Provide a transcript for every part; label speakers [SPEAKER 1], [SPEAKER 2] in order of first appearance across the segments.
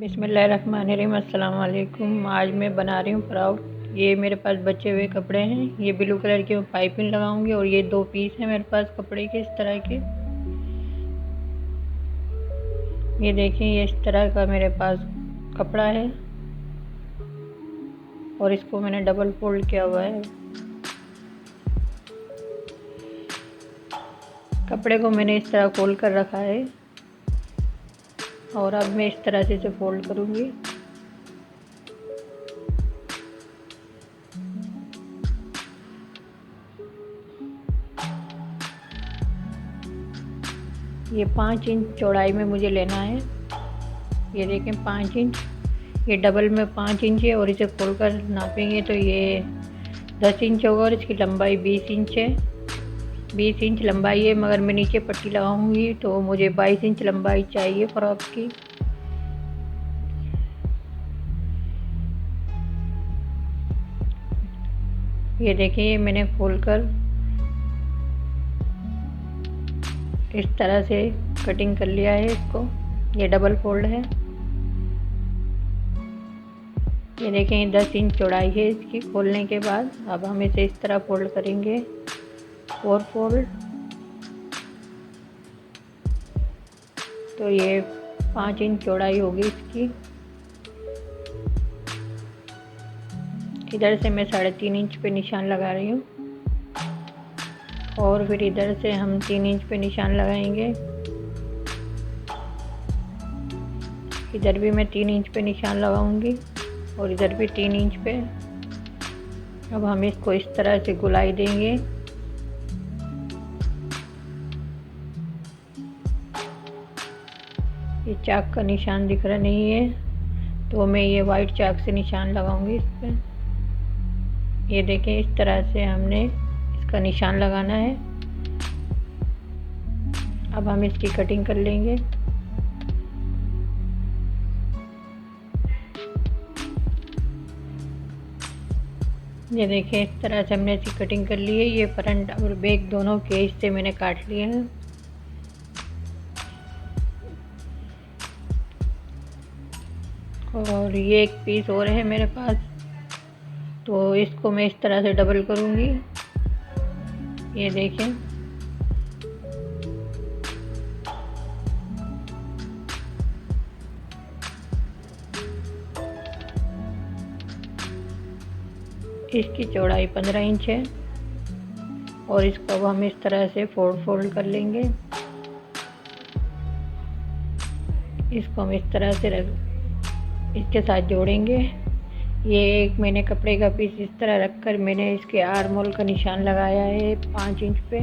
[SPEAKER 1] बिस्मिल्लाहिर्रहमानिर्रहीम। अस्सलाम वालेकुम। आज मैं बना रही हूँ फ्रॉक। ये मेरे पास बचे हुए कपड़े हैं। ये ब्लू कलर की पाइपिंग लगाऊंगी और ये 2 पीस हैं मेरे पास कपड़े के इस तरह के। ये देखें, ये इस तरह का मेरे पास कपड़ा है और इसको मैंने डबल फोल्ड किया हुआ है। कपड़े को मैंने इस तरह खोल कर रखा है और अब मैं इस तरह से इसे फोल्ड करूँगी। ये 5 इंच चौड़ाई में मुझे लेना है। ये देखें 5 इंच, ये डबल में 5 इंच है और इसे खोलकर नापेंगे तो ये 10 इंच होगा और इसकी लंबाई 20 इंच है। 20 इंच लंबाई है, मगर मैं नीचे पट्टी लगाऊंगी तो मुझे 22 इंच लंबाई चाहिए फ्रॉक की। ये देखिए, मैंने खोलकर इस तरह से कटिंग कर लिया है इसको। ये डबल फोल्ड है। ये देखें 10 इंच चौड़ाई है इसकी खोलने के बाद। अब हम इसे इस तरह फोल्ड करेंगे, 4 फोल्ड। तो ये 5 इंच चौड़ाई होगी इसकी। इधर से मैं 3.5 इंच पे निशान लगा रही हूँ और फिर इधर से हम 3 इंच पे निशान लगाएंगे। इधर भी मैं 3 इंच पे निशान लगाऊंगी और इधर भी 3 इंच पे। अब हम इसको इस तरह से गुलाई देंगे। ये चाक का निशान दिख रहा नहीं है तो मैं ये वाइट चाक से निशान लगाऊंगी इस पर। ये देखें, इस तरह से हमने इसका निशान लगाना है। अब हम इसकी कटिंग कर लेंगे। ये देखें, इस तरह से हमने इसकी कटिंग कर ली है। ये फ्रंट और बैक दोनों के हिस्से मैंने काट लिए हैं। और ये एक पीस और है मेरे पास, तो इसको मैं इस तरह से डबल करूँगी। ये देखें, इसकी चौड़ाई 15 इंच है और इसको अब हम इस तरह से फोल्ड कर लेंगे। इसको हम इस तरह से इसके साथ जोड़ेंगे। ये एक मैंने कपड़े का पीस इस तरह रखकर मैंने इसके आर्म होल का निशान लगाया है 5 इंच पे,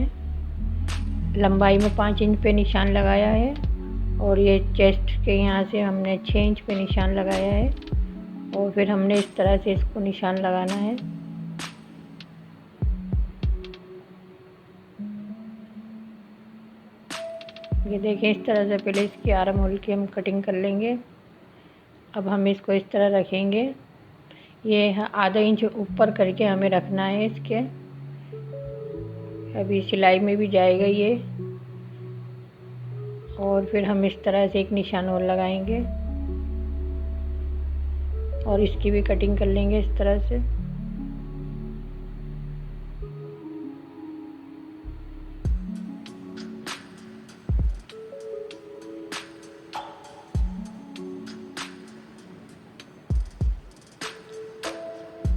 [SPEAKER 1] लंबाई में 5 इंच पे निशान लगाया है। और ये चेस्ट के यहाँ से हमने 6 इंच पे निशान लगाया है और फिर हमने इस तरह से इसको निशान लगाना है। ये देखिए, इस तरह से पहले इसकी आर्म होल की हम कटिंग कर लेंगे। अब हम इसको इस तरह रखेंगे। ये आधा इंच ऊपर करके हमें रखना है इसके। अभी सिलाई में भी जाएगा ये। और फिर हम इस तरह से एक निशान और लगाएंगे और इसकी भी कटिंग कर लेंगे इस तरह से।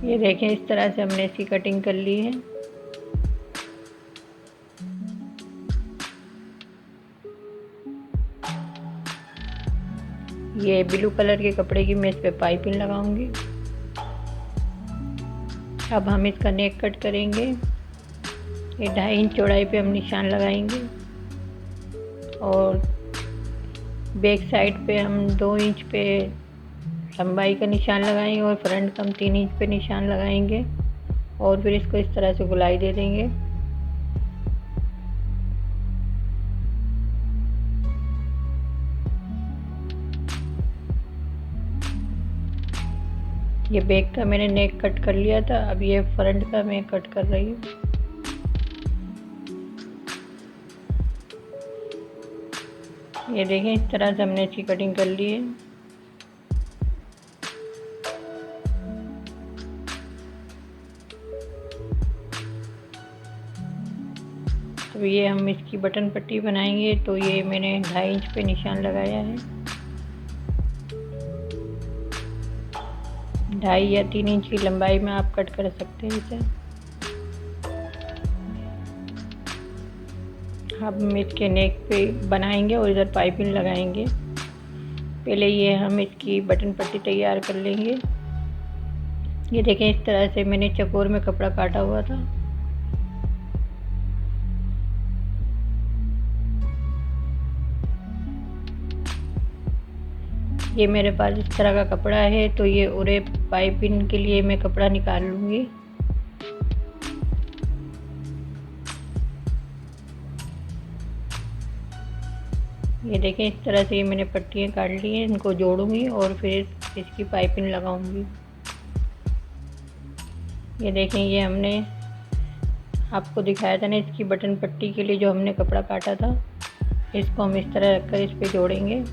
[SPEAKER 1] ये देखें, इस तरह से हमने इसकी कटिंग कर ली है। ये ब्लू कलर के कपड़े की मैं इस पे पाइपिंग लगाऊंगी। अब हम इसका नेक कट करेंगे। ये 2.5 इंच चौड़ाई पे हम निशान लगाएंगे और बैक साइड पे हम 2 इंच पे लंबाई का निशान लगाएंगे और फ्रंट का हम 3 इंच पे निशान लगाएंगे और फिर इसको इस तरह से गुलाई दे देंगे। ये बैक का मैंने नेक कट कर लिया था, अब ये फ्रंट का मैं कट कर रही हूँ। ये देखें, इस तरह से हमने इसकी कटिंग कर ली है। अब ये हम इसकी बटन पट्टी बनाएंगे, तो ये मैंने 2.5 इंच पे निशान लगाया है। 2.5 या 3 इंच की लंबाई में आप कट कर सकते हैं इसे। अब हम इसके नेक पे बनाएंगे और इधर पाइपिंग लगाएंगे। पहले ये हम इसकी बटन पट्टी तैयार कर लेंगे। ये देखें, इस तरह से मैंने चकोर में कपड़ा काटा हुआ था। ये मेरे पास इस तरह का कपड़ा है, तो ये उरे पाइपिंग के लिए मैं कपड़ा निकाल लूँगी। ये देखें, इस तरह से ये मैंने पट्टियाँ काट ली हैं, इनको जोड़ूंगी और फिर इसकी पाइपिंग लगाऊंगी। ये देखें, ये हमने आपको दिखाया था ना, इसकी बटन पट्टी के लिए जो हमने कपड़ा काटा था, इसको हम इस तरह रखकर इस पे जोड़ेंगे।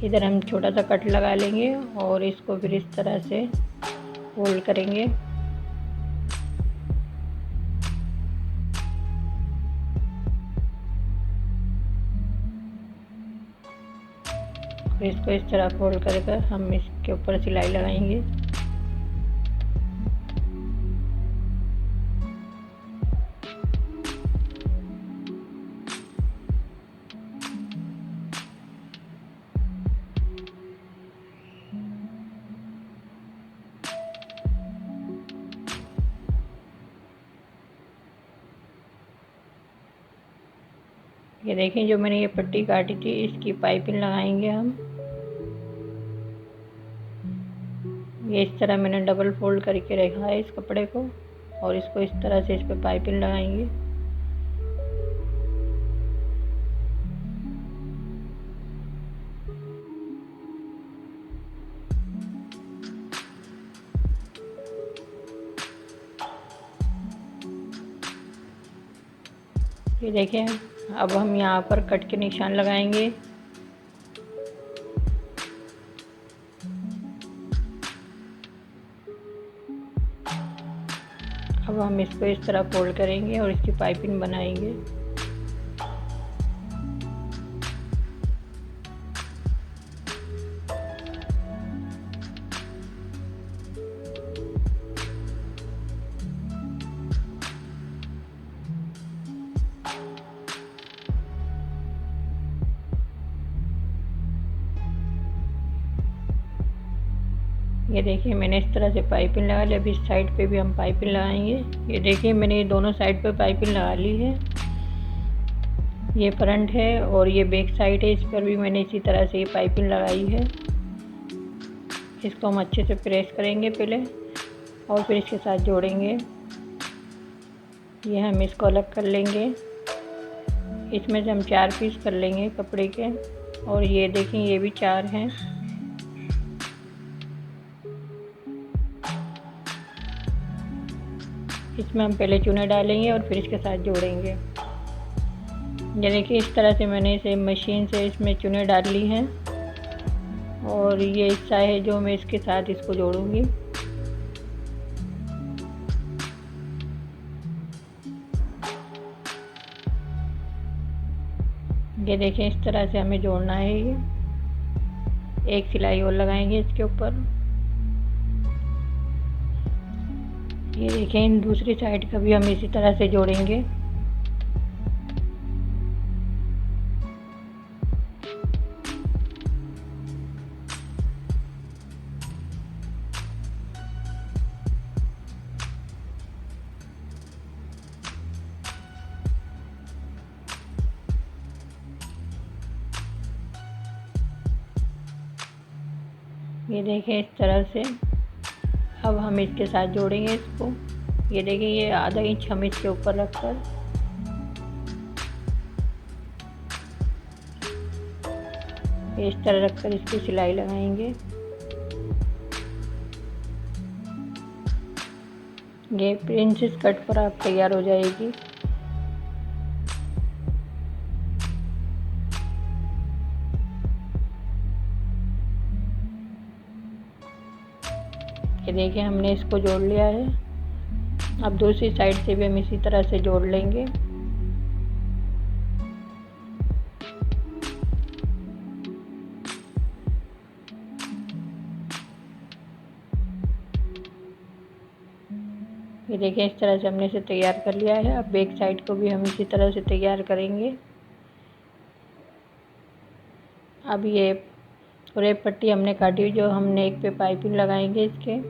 [SPEAKER 1] इधर हम छोटा सा कट लगा लेंगे और इसको फिर इस तरह से फोल्ड करेंगे। इसको इस तरह फोल्ड कर हम इसके ऊपर सिलाई लगाएंगे। ये देखें, जो मैंने ये पट्टी काटी थी, इसकी पाइपिंग लगाएंगे हम। ये इस तरह मैंने डबल फोल्ड करके रखा है इस कपड़े को, और इसको इस तरह से इस पे पाइपिंग लगाएंगे। ये देखें, अब हम यहाँ पर कट के निशान लगाएंगे। अब हम इसको इस तरह फोल्ड करेंगे और इसकी पाइपिंग बनाएंगे। ये देखिए, मैंने इस तरह से पाइपिंग लगा ली। अभी इस साइड पे भी हम पाइपिंग लगाएंगे। ये देखिए, मैंने ये दोनों साइड पे पाइपिंग लगा ली है। ये फ्रंट है और ये बैक साइड है, इस पर भी मैंने इसी तरह से ये पाइपिंग लगाई है। इसको हम अच्छे से प्रेस करेंगे पहले और फिर इसके साथ जोड़ेंगे। ये हम इसको अलग कर लेंगे। इसमें से हम 4 पीस कर लेंगे कपड़े के, और ये देखें, ये भी 4 हैं। इसमें हम पहले चुने डालेंगे और फिर इसके साथ जोड़ेंगे। ये देखिए, इस तरह से मैंने इसे मशीन से इसमें चुने डाल ली हैं, और ये हिस्सा है जो मैं इसके साथ इसको जोड़ूंगी। ये देखें, इस तरह से हमें जोड़ना है। ये एक सिलाई और लगाएंगे इसके ऊपर। ये देखें, दूसरी साइड का भी हम इसी तरह से जोड़ेंगे। ये देखें, इस तरह से अब हम इसके साथ जोड़ेंगे इसको। ये देखिए, ये आधा इंच हम इसके ऊपर रखकर इस तरह रखकर इसकी सिलाई लगाएंगे। ये प्रिंसेस कट पर आप तैयार हो जाएगी। ये देखिए हमने इसको जोड़ लिया है। अब दूसरी साइड से भी हम इसी तरह से जोड़ लेंगे। ये देखिए इस तरह से हमने इसे तैयार कर लिया है। अब बैक साइड को भी हम इसी तरह से तैयार करेंगे। अब ये पूरे पट्टी हमने काटी हुई, जो हम नेक पे पाइपिंग लगाएंगे इसके।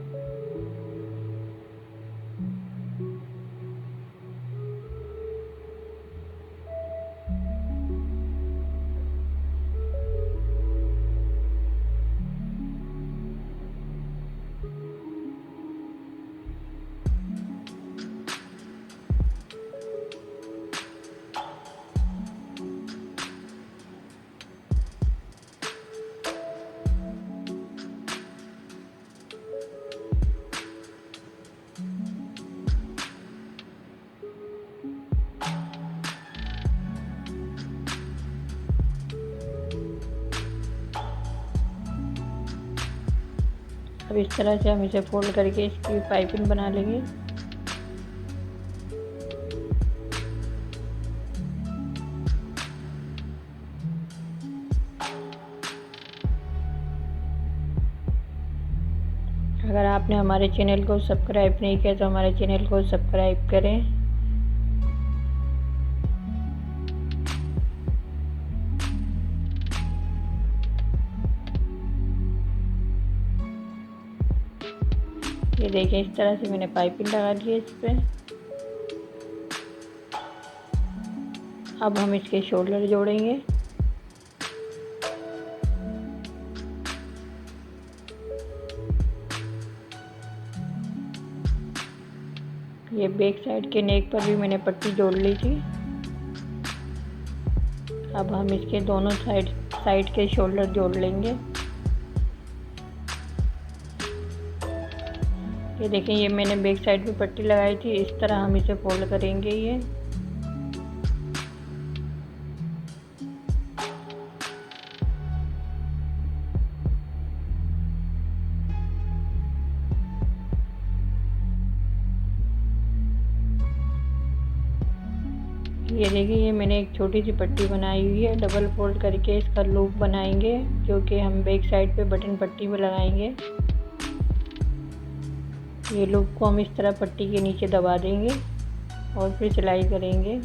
[SPEAKER 1] अब इस तरह से हम इसे फोल्ड करके इसकी पाइपिंग बना लेंगे। अगर आपने हमारे चैनल को सब्सक्राइब नहीं किया तो हमारे चैनल को सब्सक्राइब करें। ये देखिए इस तरह से मैंने पाइपिंग लगा दी है इस पे। अब हम इसके शोल्डर जोड़ेंगे। ये बैक साइड के नेक पर भी मैंने पट्टी जोड़ ली थी। अब हम इसके दोनों साइड के शोल्डर जोड़ लेंगे। ये देखिए ये मैंने बैक साइड पे पट्टी लगाई थी। इस तरह हम इसे फोल्ड करेंगे। ये देखिए ये मैंने एक छोटी सी पट्टी बनाई हुई है। डबल फोल्ड करके इसका लूप बनाएंगे, जो कि हम बैक साइड पे बटन पट्टी में लगाएंगे। ये लूप को हम इस तरह पट्टी के नीचे दबा देंगे और फिर सिलाई करेंगे।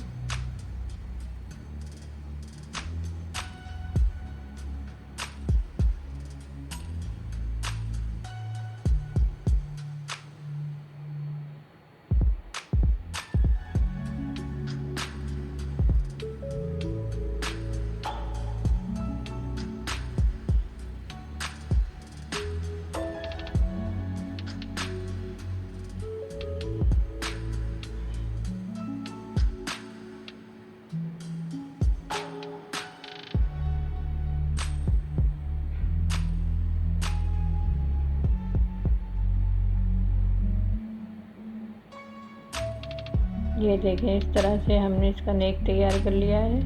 [SPEAKER 1] ये देखें इस तरह से हमने इसका नेक तैयार कर लिया है।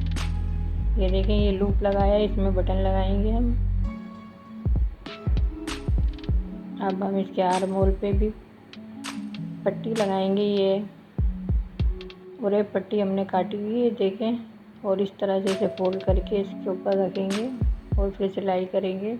[SPEAKER 1] ये देखें ये लूप लगाया है, इसमें बटन लगाएंगे हम। अब हम इसके आर्म होल पे भी पट्टी लगाएंगे। ये और एक पट्टी हमने काटी हुई है देखें, और इस तरह से इसे फोल्ड करके इसके ऊपर रखेंगे और फिर सिलाई करेंगे।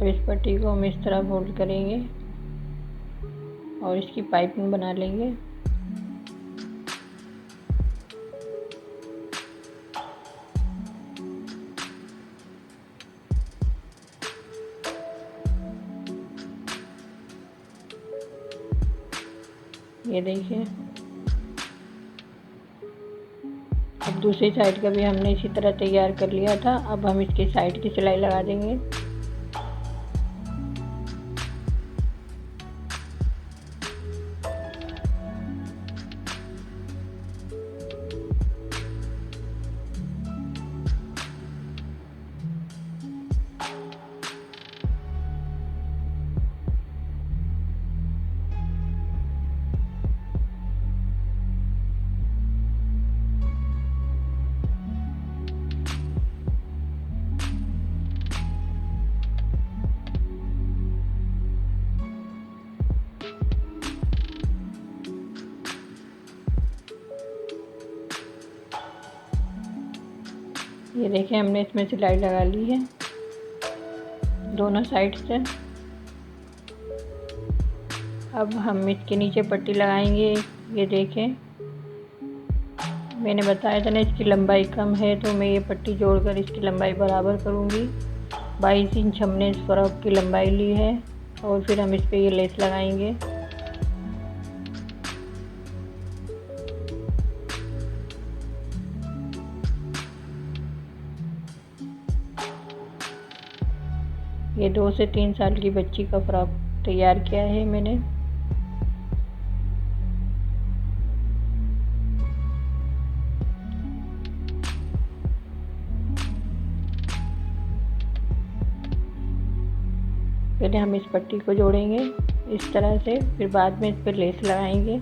[SPEAKER 1] अब इस पट्टी को हम इस तरह फोल्ड करेंगे और इसकी पाइपिंग बना लेंगे। ये देखिए अब दूसरी साइड का भी हमने इसी तरह तैयार कर लिया था। अब हम इसकी साइड की सिलाई लगा देंगे। ये देखिए हमने इसमें सिलाई लगा ली है दोनों साइड से। अब हम इसके नीचे पट्टी लगाएंगे। ये देखें, मैंने बताया था ना इसकी लंबाई कम है, तो मैं ये पट्टी जोड़कर इसकी लंबाई बराबर करूँगी। 22 इंच हमने इस फ्रॉक की लंबाई ली है और फिर हम इस पर ये लेस लगाएंगे। ये 2 से 3 साल की बच्ची का फ्रॉक तैयार किया है मैंने। पहले हम इस पट्टी को जोड़ेंगे इस तरह से, फिर बाद में इस पर लेस लगाएंगे।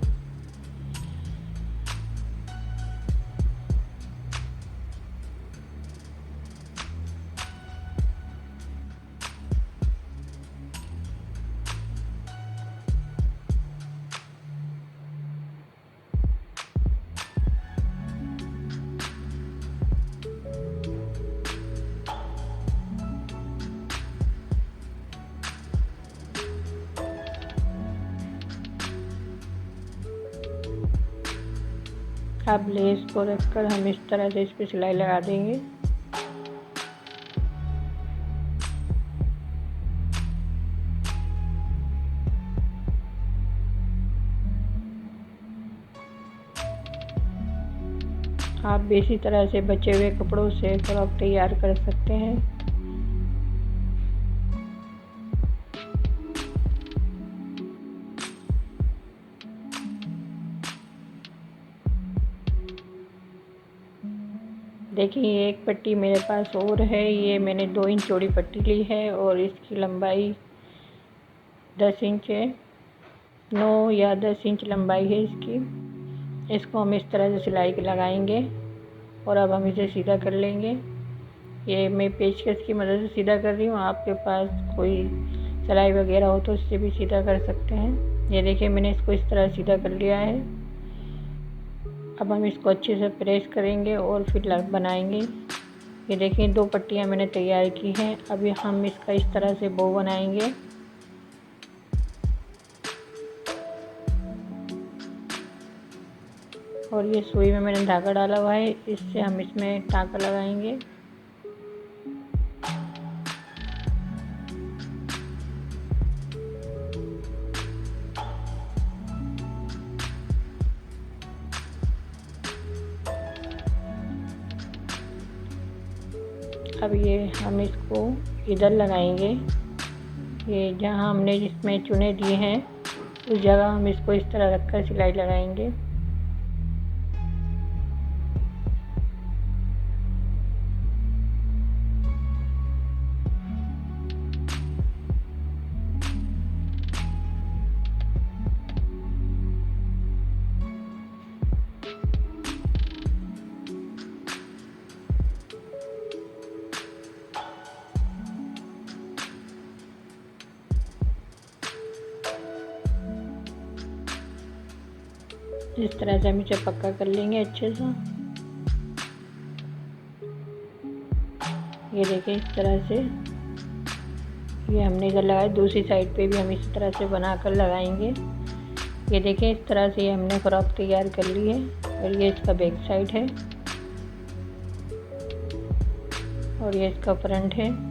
[SPEAKER 1] अब लेस को रखकर हम इस तरह से इस पर सिलाई लगा देंगे। आप भी इसी तरह से बचे हुए कपड़ों से फ्रॉक तैयार कर सकते हैं। देखिए एक पट्टी मेरे पास और है, ये मैंने 2 इंच चौड़ी पट्टी ली है और इसकी लंबाई 10 इंच है, 9 या 10 इंच लंबाई है इसकी। इसको हम इस तरह से सिलाई लगाएंगे और अब हम इसे सीधा कर लेंगे। ये मैं पेचकस की मदद से सीधा कर रही हूँ, आपके पास कोई सिलाई वगैरह हो तो इससे भी सीधा कर सकते हैं। ये देखिए मैंने इसको इस तरह सीधा कर लिया है। अब हम इसको अच्छे से प्रेस करेंगे और फिर बनाएंगे। ये देखिए 2 पट्टियाँ मैंने तैयार की हैं। अभी हम इसका इस तरह से बो बनाएंगे। और ये सुई में मैंने धागा डाला हुआ है, इससे हम इसमें टाँका लगाएंगे। अब ये हम इसको इधर लगाएंगे। ये जहाँ हमने जिसमें चुने दिए हैं उस जगह हम इसको इस तरह रखकर सिलाई लगाएंगे। इस तरह से हम इसे पक्का कर लेंगे अच्छे से। ये देखिए इस तरह से ये हमने इधर लगाया, दूसरी साइड पे भी हम इसी तरह से बनाकर लगाएंगे। ये देखिए इस तरह से ये हमने फ्रॉक तैयार कर ली है और ये इसका बैक साइड है और ये इसका फ्रंट है।